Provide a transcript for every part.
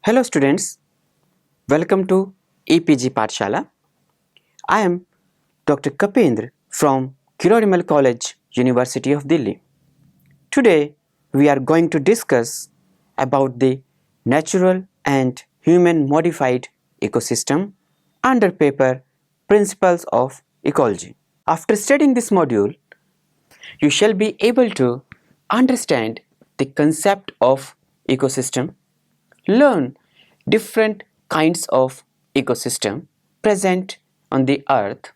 Hello students, welcome to EPG Pathshala. I am Dr. Kapendra from Kirorimal College, University of Delhi. Today we are going to discuss about the natural and human modified ecosystem under paper Principles of Ecology. After studying this module, you shall be able to understand the concept of ecosystem, learn different kinds of ecosystem present on the earth,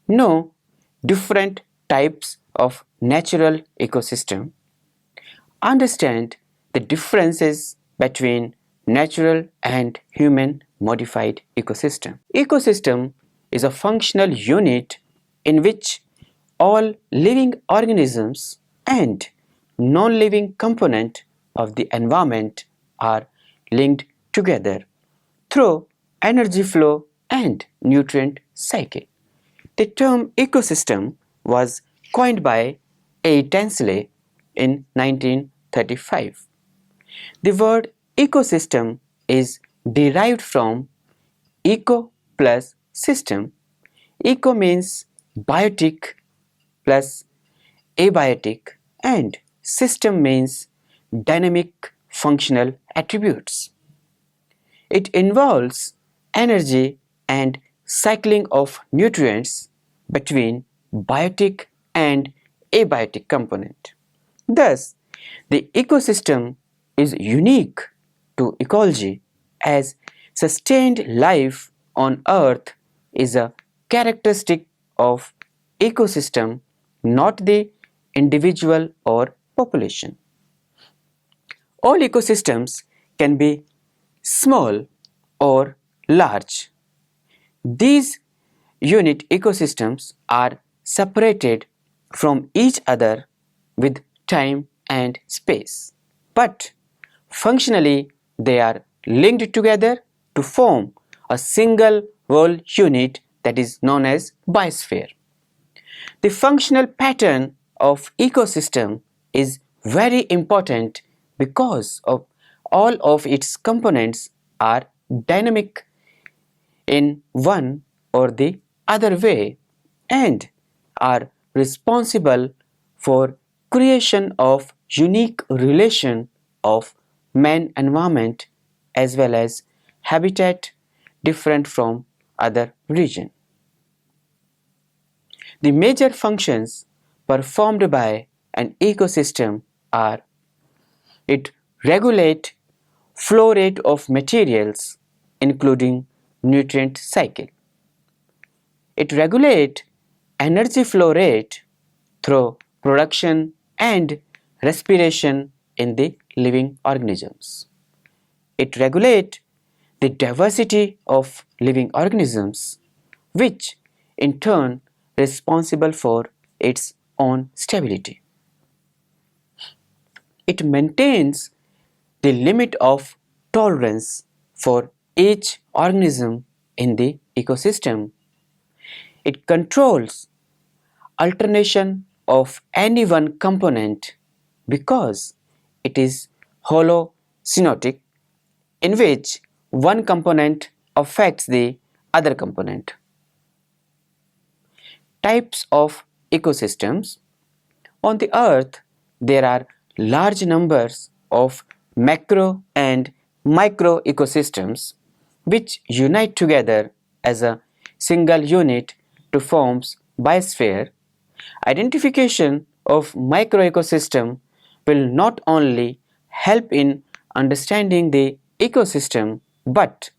know different types of natural ecosystem, understand the differences between natural and human modified ecosystem. Ecosystem is a functional unit in which all living organisms and non-living component of the environment are linked together through energy flow and nutrient cycle. The term ecosystem was coined by A. Tansley in 1935. The word ecosystem is derived from eco plus system. Eco means biotic plus abiotic and system means dynamic functional attributes. It involves energy and cycling of nutrients between biotic and abiotic component. Thus, the ecosystem is unique to ecology as sustained life on earth is a characteristic of ecosystem, not the individual or population. All ecosystems can be small or large. These unit ecosystems are separated from each other with time and space, but functionally they are linked together to form a single world unit that is known as biosphere. The functional pattern of ecosystem is very important because of all of its components are dynamic in one or the other way and are responsible for creation of unique relation of man-environment as well as habitat different from other region. The major functions performed by an ecosystem are: it regulates flow rate of materials including nutrient cycle. It regulates energy flow rate through production and respiration in the living organisms. It regulates the diversity of living organisms, which in turn responsible for its own stability. It maintains the limit of tolerance for each organism in the ecosystem. It controls alternation of any one component because it is holosynotic, in which one component affects the other component. Types of ecosystems. On the earth, there are large numbers of macro and micro ecosystems which unite together as a single unit to form biosphere. Identification of micro ecosystem will not only help in understanding the ecosystem but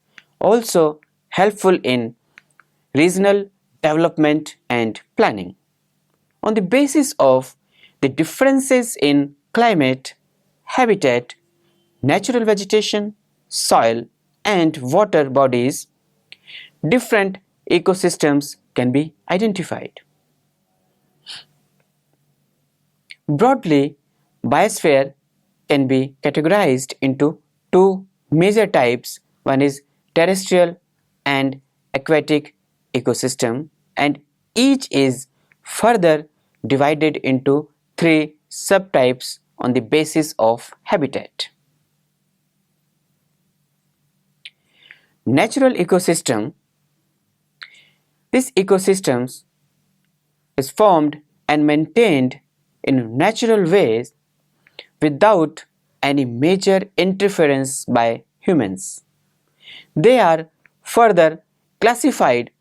also helpful in regional development and planning. On the basis of the differences in climate, habitat, natural vegetation, soil and water bodies, different ecosystems can be identified. Broadly, biosphere can be categorized into two major types. One is terrestrial and aquatic ecosystem, and each is further divided into three subtypes on the basis of habitat. Natural ecosystem. This ecosystem is formed and maintained in natural ways without any major interference by humans. They are further classified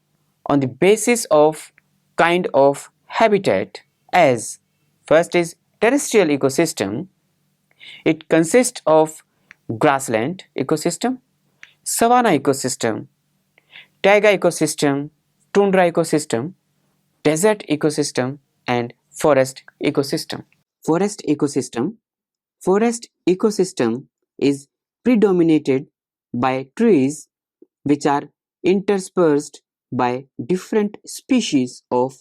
on the basis of kind of habitat as first is terrestrial ecosystem. It consists of grassland ecosystem, savanna ecosystem, taiga ecosystem, tundra ecosystem, desert ecosystem and forest ecosystem. Forest ecosystem. Forest ecosystem is predominated by trees which are interspersed by different species of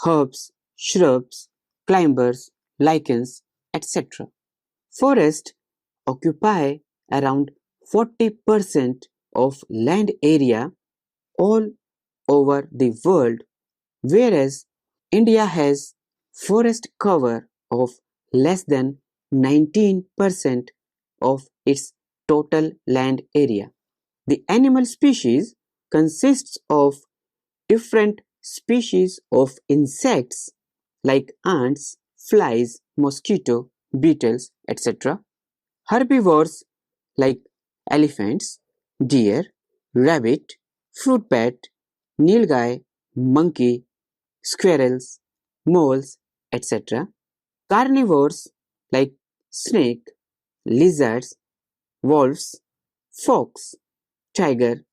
herbs, shrubs, climbers, lichens, etc. Forests occupy around 40% of land area all over the world, whereas India has forest cover of less than 19% of its total land area. The animal species consists of different species of insects like ants, flies, mosquito, beetles, etc. Herbivores like elephants, deer, rabbit, fruit bat, nilgai, monkey, squirrels, moles, etc. Carnivores like snake, lizards, wolves, fox, tiger,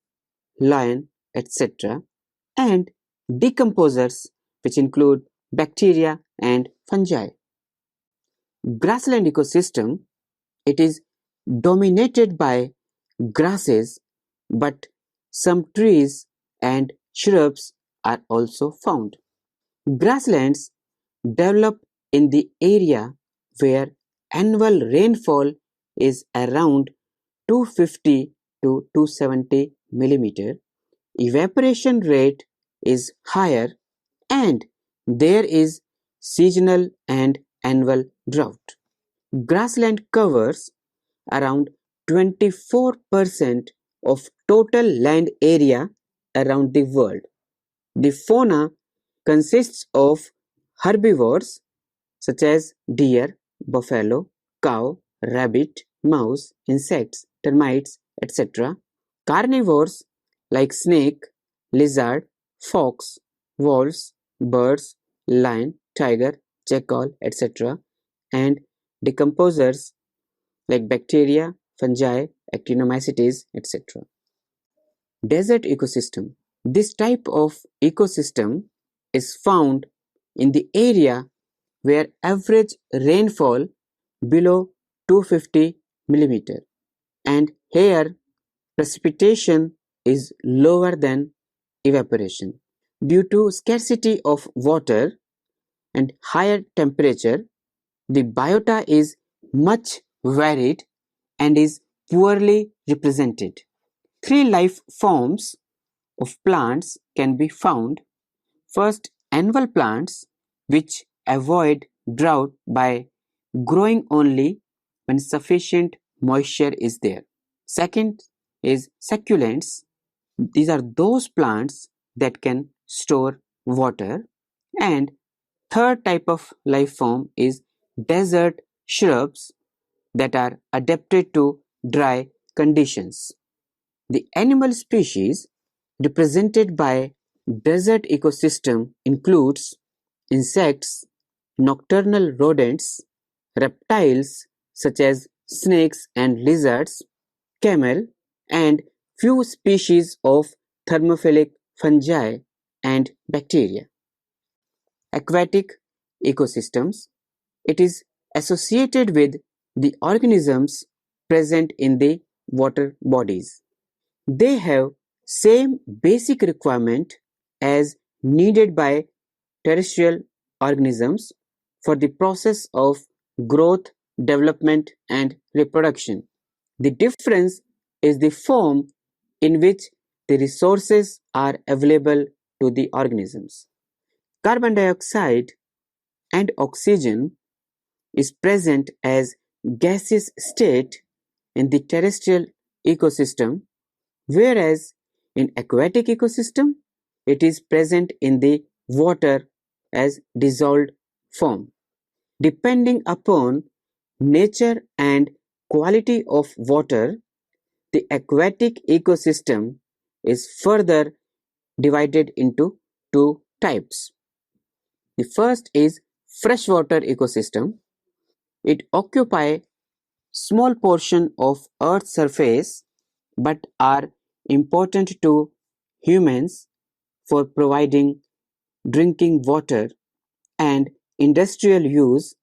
lion, etc. and decomposers which include bacteria and fungi. Grassland ecosystem, it is dominated by grasses, but some trees and shrubs are also found. Grasslands develop in the area where annual rainfall is around 250 to 270 millimeter, evaporation rate is higher, and there is seasonal and annual drought. Grassland covers around 24% of total land area around the world. The fauna consists of herbivores such as deer, buffalo, cow, rabbit, mouse, insects, termites, etc. Carnivores like snake, lizard, fox, wolves, birds, lion, tiger, jackal, etc. and decomposers like bacteria, fungi, actinomycetes, etc. Desert ecosystem. This type of ecosystem is found in the area where average rainfall below 250 millimeter, and here precipitation is lower than evaporation. Due to scarcity of water and higher temperature, the biota is much varied and is poorly represented. Three life forms of plants can be found. First, annual plants, which avoid drought by growing only when sufficient moisture is there. Second is succulents. These are those plants that can store water. And third type of life form is desert shrubs that are adapted to dry conditions. The animal species represented by desert ecosystem includes insects, nocturnal rodents, reptiles such as snakes and lizards, camel, and few species of thermophilic fungi and bacteria. Aquatic ecosystems. It is associated with the organisms present in the water bodies. They have same basic requirement as needed by terrestrial organisms for the process of growth, development and reproduction. The difference is the form in which the resources are available to the organisms. Carbon dioxide and oxygen is present as gaseous state in the terrestrial ecosystem, whereas In aquatic ecosystem, it is present in the water as dissolved form. Depending upon nature and quality of water, the aquatic ecosystem is further divided into two types. The first is freshwater ecosystem. It occupies small portion of Earth's surface but are important to humans for providing drinking water and industrial use,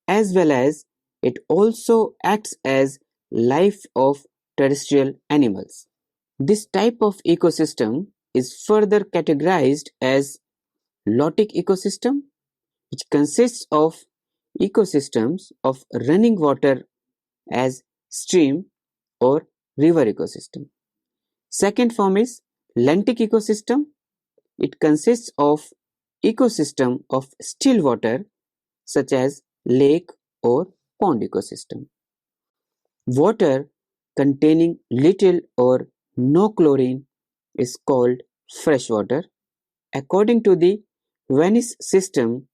as well as it also acts as life of terrestrial animals. This type of ecosystem is further categorized as lotic ecosystem, which consists of ecosystems of running water as stream or river ecosystem. Second form is lentic ecosystem. It consists of ecosystem of still water such as lake or pond ecosystem. Water containing little or no chlorine is called freshwater. According to the Venice system,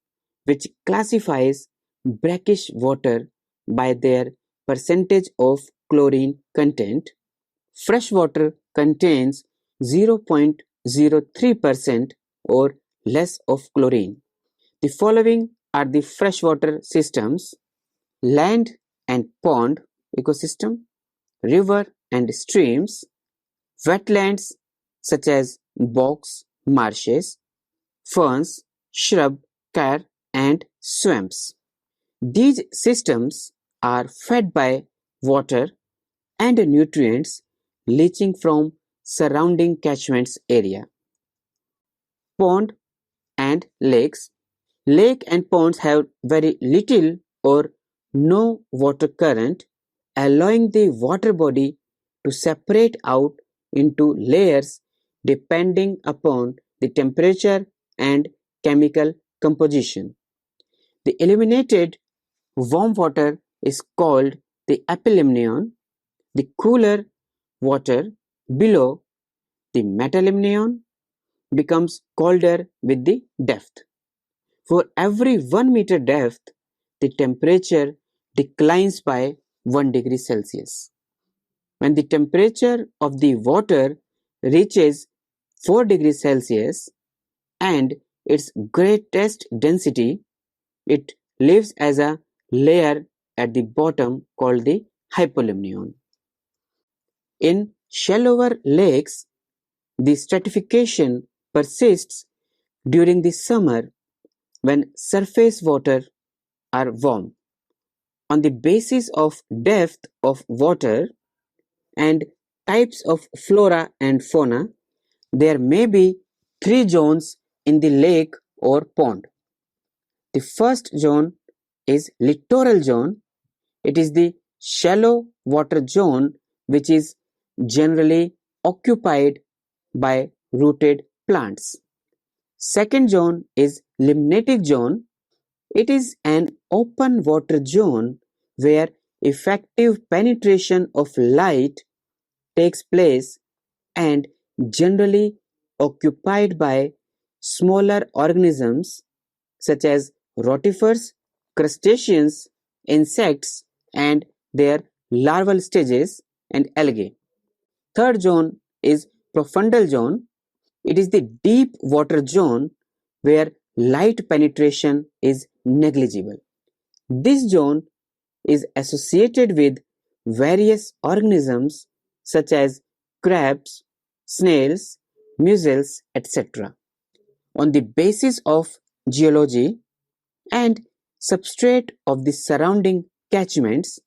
which classifies brackish water by their percentage of chlorine content, freshwater contains 0.03% or less of chlorine. The following are the freshwater systems: land and pond ecosystem, river and streams, wetlands such as bogs, marshes, ferns, shrub, carr, and swamps. These systems are fed by water and nutrients leaching from surrounding catchments area. Pond and lakes. Lake and ponds have very little or no water current, allowing the water body to separate out into layers depending upon the temperature and chemical composition. The eliminated warm water is called the apolemnion. The cooler water below the metalemnion becomes colder with the depth. For every 1 meter depth, the temperature declines by 1 degree Celsius. When the temperature of the water reaches 4 degrees Celsius and its greatest density, it lives as a layer at the bottom called the hypolemnion. In shallower lakes, the stratification persists during the summer when surface water are warm. On the basis of depth of water and types of flora and fauna, there may be three zones in the lake or pond. The first zone is littoral zone. It is the shallow water zone which is generally occupied by rooted plants. Second zone is limnatic zone. It is an open water zone where effective penetration of light takes place and generally occupied by smaller organisms such as rotifers, crustaceans, insects, and their larval stages and algae. Third zone is profundal zone. It is the deep water zone where light penetration is negligible. This zone is associated with various organisms such as crabs, snails, mussels, etc. On the basis of geology and substrate of the surrounding catchments,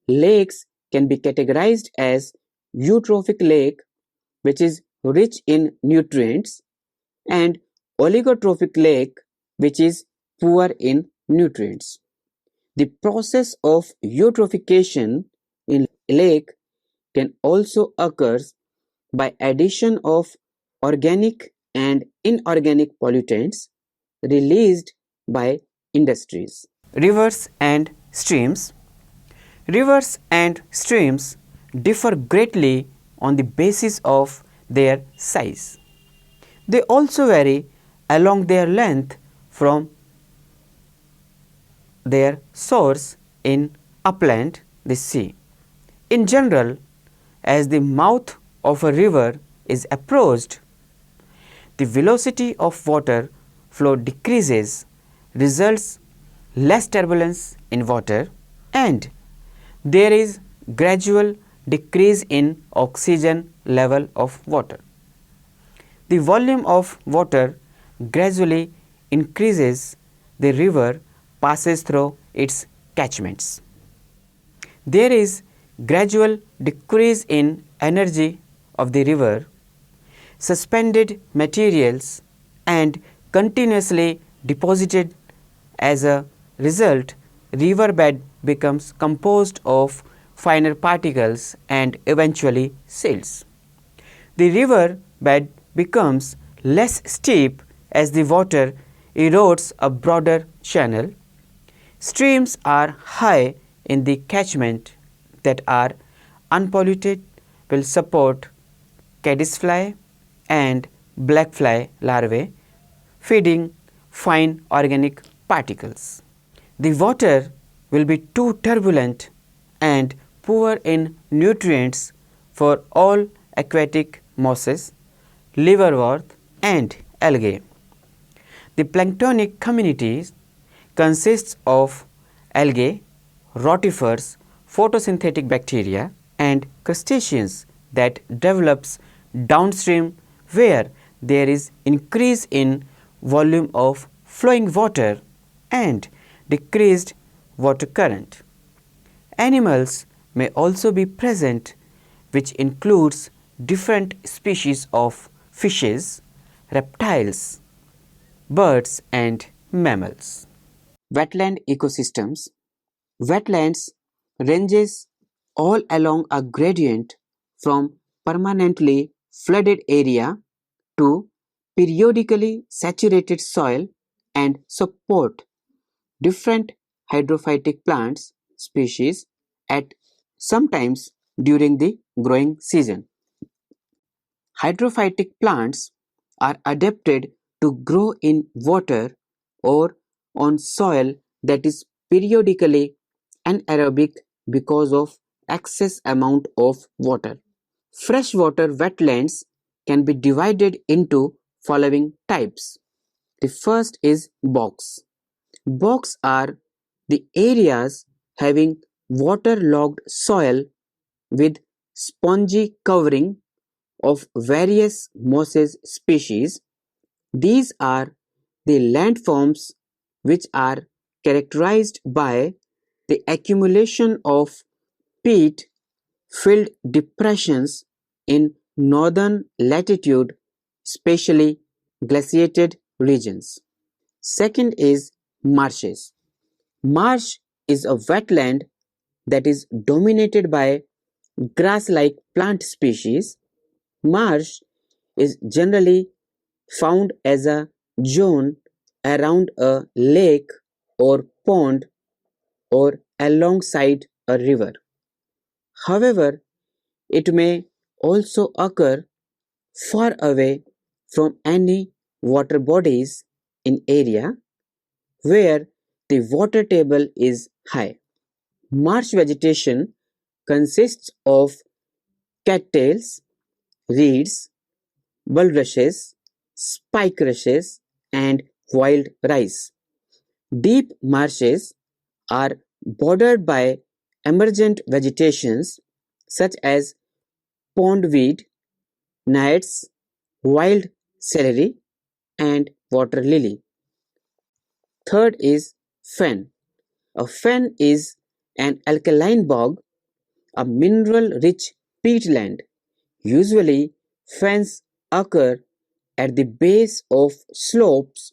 lakes can be categorized as eutrophic lake, which is rich in nutrients, and oligotrophic lake, which is poor in nutrients. The process of eutrophication in lake can also occur by addition of organic and inorganic pollutants released by industries. Rivers and streams. Rivers and streams differ greatly on the basis of their size. They also vary along their length from their source in upland, the sea. In general, as the mouth of a river is approached, the velocity of water flow decreases, results less turbulence in water, and there is gradual decrease in oxygen level of water. The volume of water gradually increases, the river passes through its catchments. There is gradual decrease in energy of the river, suspended materials and continuously deposited. As a result, river bed becomes composed of finer particles and eventually silts. The river bed becomes less steep as the water erodes a broader channel. Streams are high in the catchment that are unpolluted, will support caddisfly and blackfly larvae feeding fine organic particles. The water will be too turbulent and poor in nutrients for all aquatic mosses, liverwort and algae. The planktonic communities consists of algae, rotifers, photosynthetic bacteria and crustaceans that develops downstream where there is increase in volume of flowing water and decreased water current. Animals may also be present, which includes different species of fishes, reptiles, birds and mammals. Wetland ecosystems. Wetlands ranges all along a gradient from permanently flooded area to periodically saturated soil and support different hydrophytic plants species at sometimes during the growing season. Hydrophytic plants are adapted to grow in water or on soil that is periodically anaerobic because of excess amount of water. Freshwater wetlands can be divided into following types. The first is bogs. Bogs are the areas having waterlogged soil with spongy covering of various mosses species. These are the landforms which are characterized by the accumulation of peat-filled depressions in northern latitude, especially glaciated regions. Second is marshes. Marsh is a wetland that is dominated by grass-like plant species. Marsh is generally found as a zone around a lake or pond or alongside a river. However, it may also occur far away from any water bodies in area where the water table is high. Marsh vegetation consists of cattails, reeds, bulrushes, spike rushes, and wild rice. Deep marshes are bordered by emergent vegetations such as pondweed, naiads, wild celery, and water lily. Third is fen. A fen is an alkaline bog, a mineral-rich peatland. Usually, fens occur at the base of slopes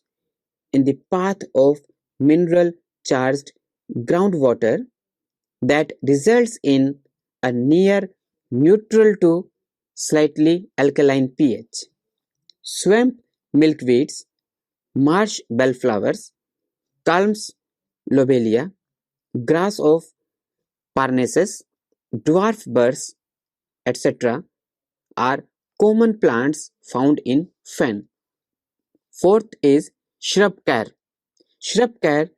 in the path of mineral-charged groundwater that results in a near neutral to slightly alkaline pH. Swamp milkweeds, marsh bellflowers, culms, lobelia, grass of Parnassus, dwarf burrs, etc. are common plants found in fen. Fourth is shrub care. Shrub care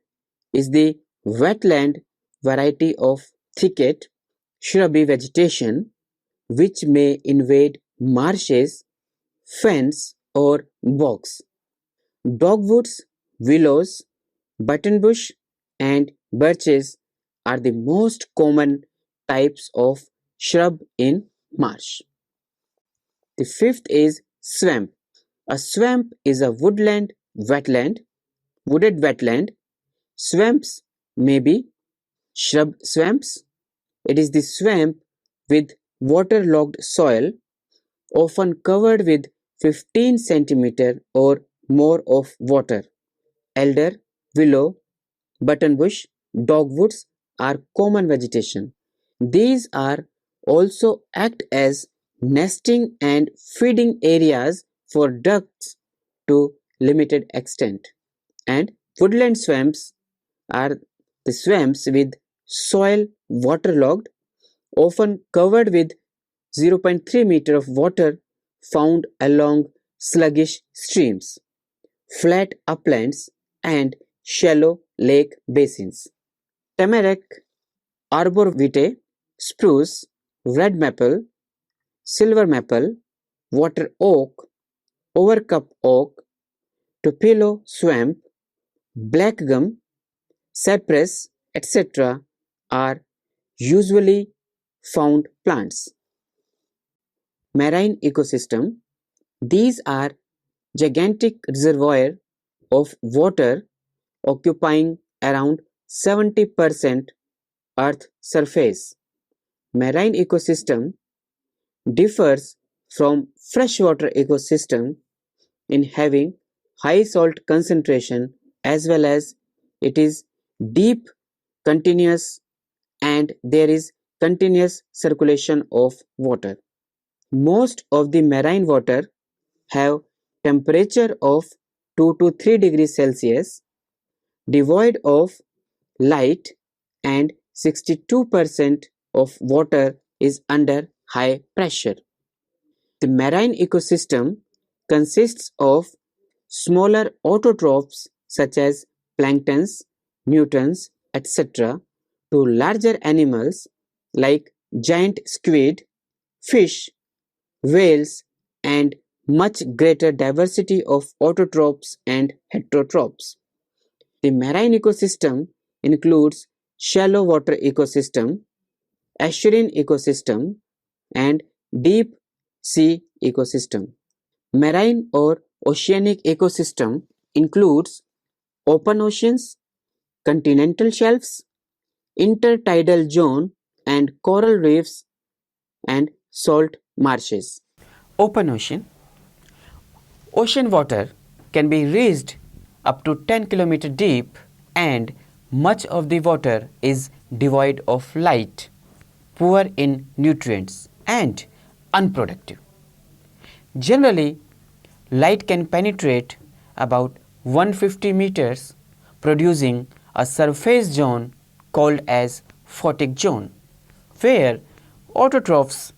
is the wetland variety of thicket shrubby vegetation which may invade marshes, fens or bogs. Dogwoods, willows, buttonbush and birches are the most common types of shrub in marsh. The fifth is swamp. A swamp is a wooded wetland. Swamps may be shrub swamps. It is the swamp with waterlogged soil, often covered with 15 centimeter or more of water. Elder, willow, buttonbush, dogwoods are common vegetation. These are also act as nesting and feeding areas for ducks to limited extent. And woodland swamps are the swamps with soil waterlogged, often covered with 0.3 meter of water found along sluggish streams, flat uplands, and shallow lake basins. Tamarack, arbor vitae, spruce, red maple, silver maple, water oak, overcup oak, tupelo swamp, black gum, cypress, etc. are usually found plants. Marine ecosystem. These are gigantic reservoirs of water occupying around 70% Earth surface. Marine ecosystem differs from freshwater ecosystem in having high salt concentration as well as it is deep, continuous, and there is continuous circulation of water. Most of the marine water have temperature of 2 to 3 degrees Celsius, devoid of light, and 62% of water is under high pressure. The marine ecosystem consists of smaller autotrophs such as planktons, newtons, etc. to larger animals like giant squid, fish, whales, and much greater diversity of autotrophs and heterotrophs. The marine ecosystem includes shallow water ecosystem, estuarine ecosystem, and deep sea ecosystem. Marine or oceanic ecosystem includes open oceans, continental shelves, intertidal zone, and coral reefs and salt marshes. Open ocean. Ocean water can be reached up to 10 km deep and much of the water is devoid of light, poor in nutrients and unproductive. Generally, light can penetrate about 150 meters, producing a surface zone called as photic zone, where autotrophs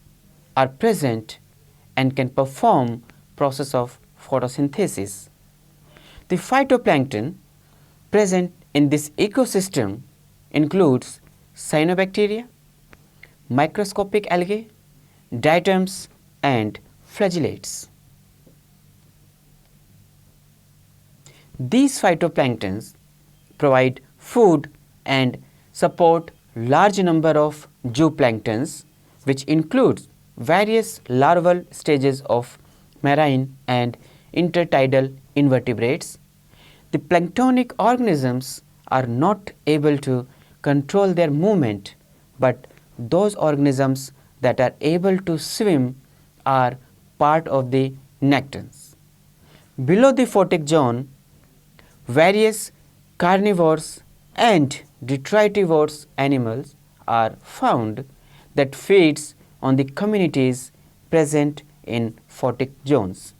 are present and can perform process of photosynthesis. The phytoplankton present in this ecosystem includes cyanobacteria, microscopic algae, diatoms, and flagellates. These phytoplanktons provide food and support large number of zooplanktons, which includes various larval stages of marine and intertidal invertebrates. The planktonic organisms are not able to control their movement, but those organisms that are able to swim are part of the nectans. Below the photic zone, various carnivores and detritivores animals are found that feeds on the communities present in photic zones.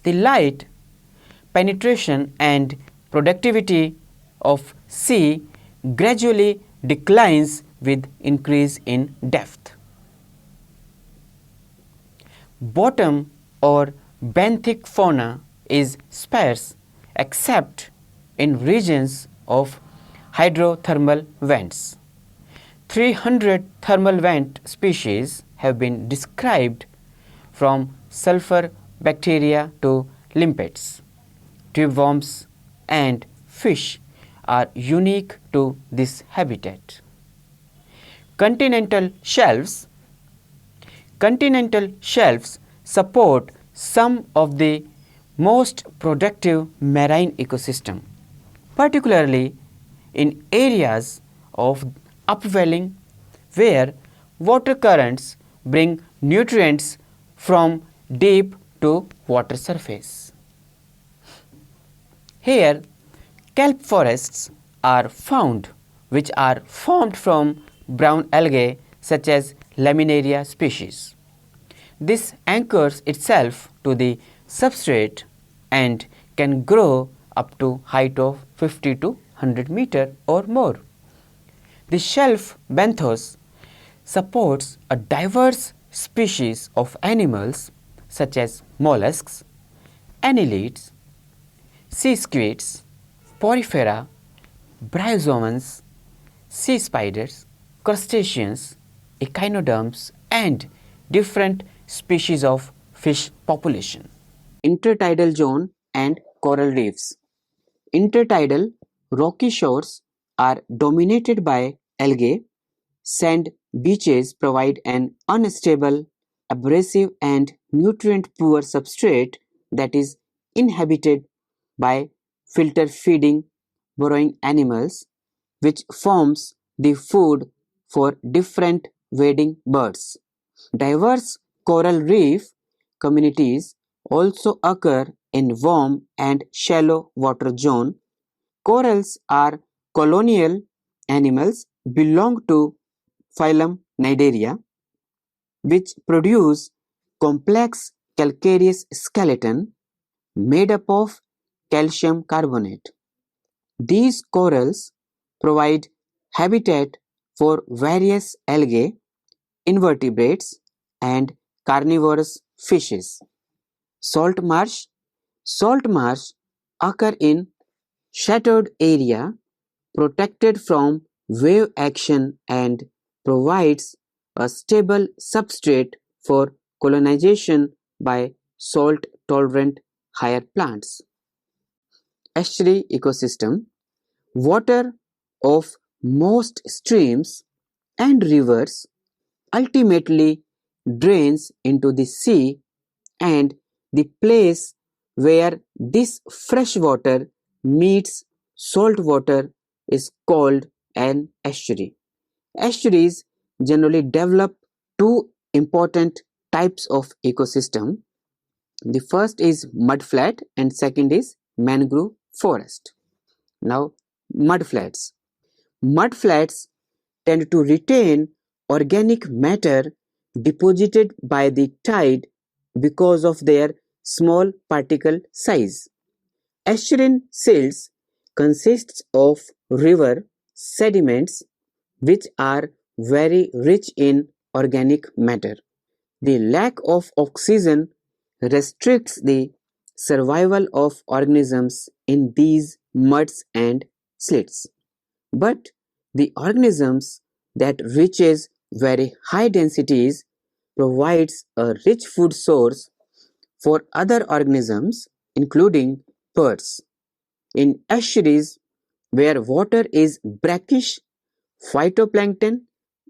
The light penetration and productivity of sea gradually declines with increase in depth. Bottom or benthic fauna is sparse except in regions of hydrothermal vents. 300 thermal vent species have been described, from sulfur bacteria to limpets. Tube worms and fish are unique to this habitat. Continental shelves support some of the most productive marine ecosystem, particularly in areas of upwelling where water currents bring nutrients from deep to water surface. Here, kelp forests are found, which are formed from brown algae such as Laminaria species. This anchors itself to the substrate and can grow up to height of 50 to 100 meter or more. The shelf benthos supports a diverse species of animals such as mollusks, annelids, sea squids, porifera, bryozoans, sea spiders, crustaceans, echinoderms, and different species of fish population. Intertidal zone and coral reefs. Intertidal rocky shores are dominated by algae. Sand beaches provide an unstable, abrasive, and nutrient-poor substrate that is inhabited by filter-feeding burrowing animals, which forms the food for different wading birds. Diverse coral reef communities also occur in warm and shallow water zone. Corals are colonial animals belong to phylum Cnidaria, which produce complex calcareous skeleton made up of calcium carbonate. These corals provide habitat for various algae, invertebrates, and carnivorous fishes. Salt marsh. Salt marsh occur in shattered area protected from wave action and provides a stable substrate for colonization by salt-tolerant higher plants. Estuary ecosystem. Water of most streams and rivers ultimately drains into the sea, and the place where this fresh water meets salt water is called an estuary. Estuaries generally develop two important types of ecosystem. The first is mudflat and second is mangrove forest. Now, mudflats. Mudflats tend to retain organic matter deposited by the tide because of their small particle size. Estuarine silts consists of river sediments which are very rich in organic matter. The lack of oxygen restricts the survival of organisms in these muds and slits. But the organisms that reaches very high densities provides a rich food source for other organisms including birds. In estuaries where water is brackish, phytoplankton,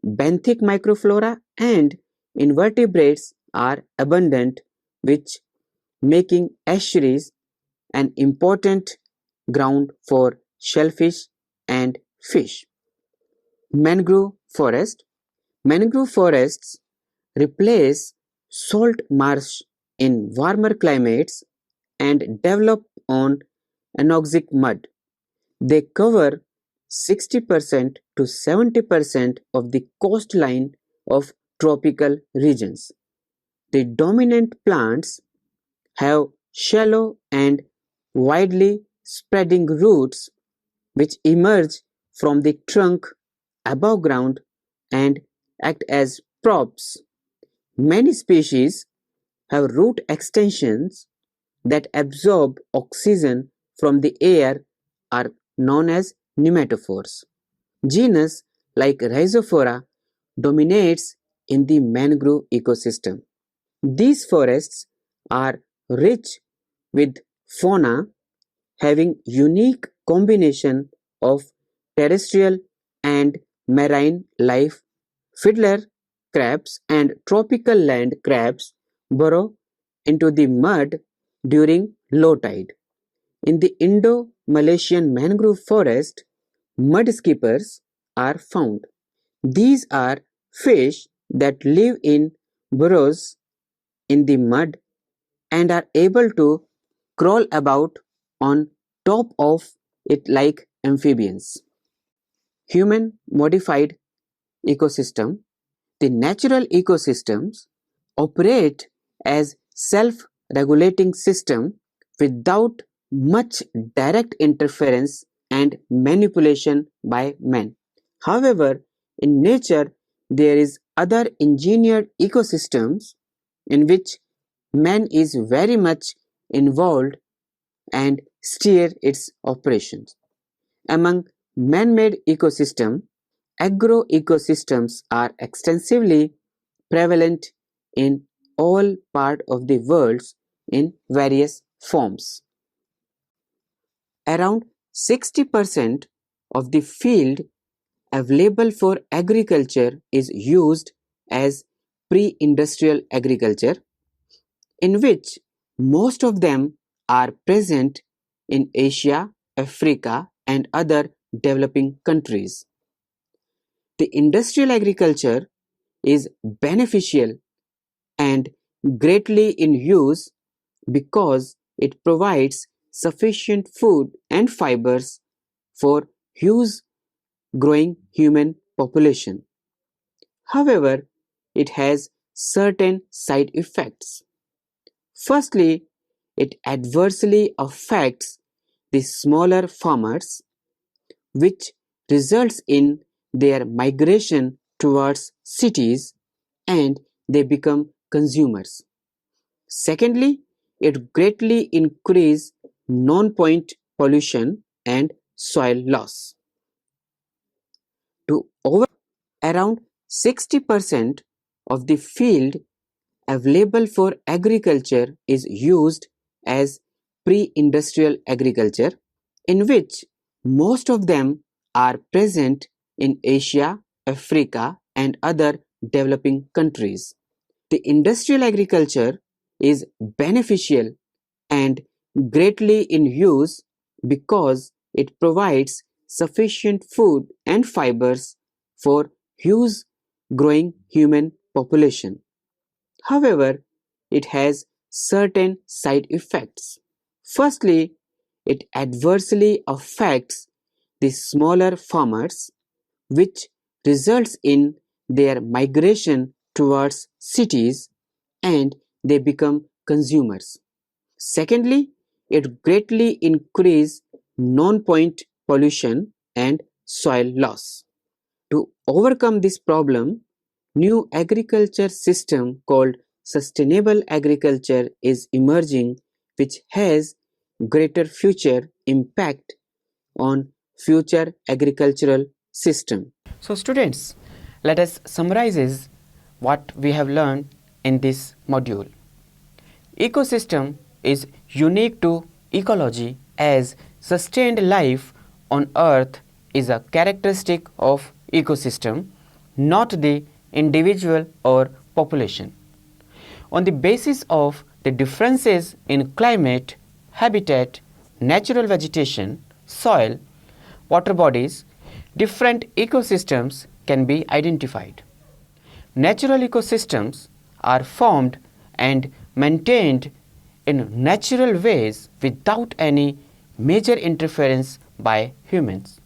benthic microflora and invertebrates are abundant, which making estuaries an important ground for shellfish and fish. Mangrove forest. Mangrove forests replace salt marsh in warmer climates and develop on anoxic mud. They cover 60% to 70% of the coastline of tropical regions. The dominant plants have shallow and widely spreading roots which emerge from the trunk above ground and act as props. Many species have root extensions that absorb oxygen from the air are known as pneumatophores. Genus like Rhizophora dominates in the mangrove ecosystem. These forests are rich with fauna having unique combination of terrestrial and marine life. Fiddler crabs and tropical land crabs burrow into the mud during low tide. In the Indo-Malaysian mangrove forest, mudskippers are found. These are fish that live in burrows in the mud and are able to crawl about on top of it like amphibians. Human modified ecosystem. The natural ecosystems operate as self-regulating system without much direct interference and manipulation by man. However, in nature there is other engineered ecosystems in which man is very much involved and steer its operations. Among man-made ecosystems, agroecosystems are extensively prevalent in all parts of the world in various forms. Around 60% of the field available for agriculture is used as pre-industrial agriculture, in which most of them are present in Asia, Africa, and other developing countries. The industrial agriculture is beneficial and greatly in use because it provides sufficient food and fibers for huge growing human population. However, it has certain side effects. Firstly, it adversely affects the smaller farmers, which results in their migration towards cities and they become consumers. Secondly, it greatly increases non-point pollution and soil loss. To over around 60% of the field available for agriculture is used as pre-industrial agriculture, in which most of them are present in Asia, Africa, and other developing countries. The industrial agriculture is beneficial and greatly in use because it provides sufficient food and fibers for huge growing human population. However, it has certain side effects. Firstly, it adversely affects the smaller farmers, which results in their migration towards cities and they become consumers. Secondly, it greatly increases non-point pollution and soil loss. To overcome this problem, new agriculture system called sustainable agriculture is emerging, which has greater future impact on future agricultural system. So students, let us summarize what we have learned in this module. Ecosystem is unique to ecology as sustained life on earth is a characteristic of ecosystem, not the individual or population. On the basis of the differences in climate, habitat, natural vegetation, soil, water bodies, different ecosystems can be identified. Natural ecosystems are formed and maintained in natural ways without any major interference by humans.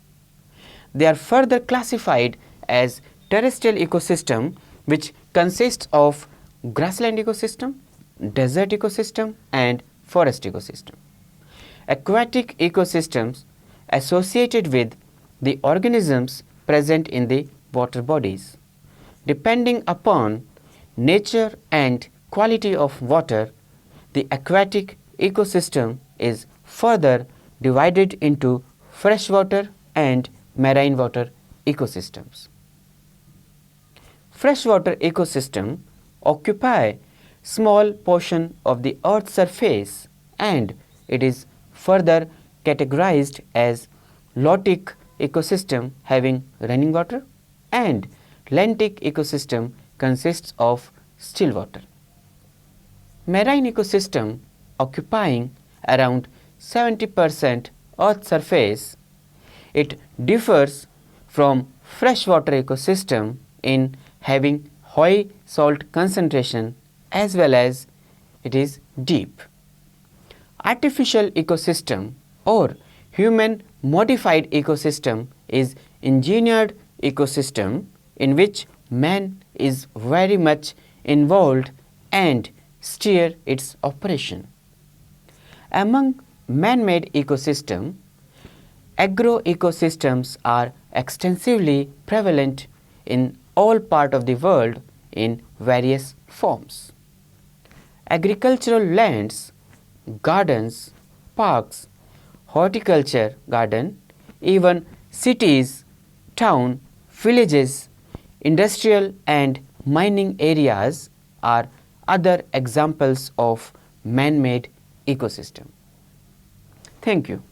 They are further classified as terrestrial ecosystem, which consists of grassland ecosystem, desert ecosystem, and forest ecosystem. Aquatic ecosystems associated with the organisms present in the water bodies. Depending upon nature and quality of water, the aquatic ecosystem is further divided into freshwater and marine water ecosystems. Freshwater ecosystem occupy small portion of the earth's surface, and it is further categorized as lotic ecosystem having running water, and lentic ecosystem consists of still water. Marine ecosystem occupying around 70% earth's surface, it differs from freshwater ecosystem in having high salt concentration as well as it is deep. Artificial ecosystem or human modified ecosystem is engineered ecosystem in which man is very much involved and steer its operation. Among man-made ecosystem, agroecosystems are extensively prevalent in all parts of the world in various forms. Agricultural lands, gardens, parks, horticulture garden, even cities, town, villages, industrial and mining areas are other examples of man-made ecosystem. Thank you.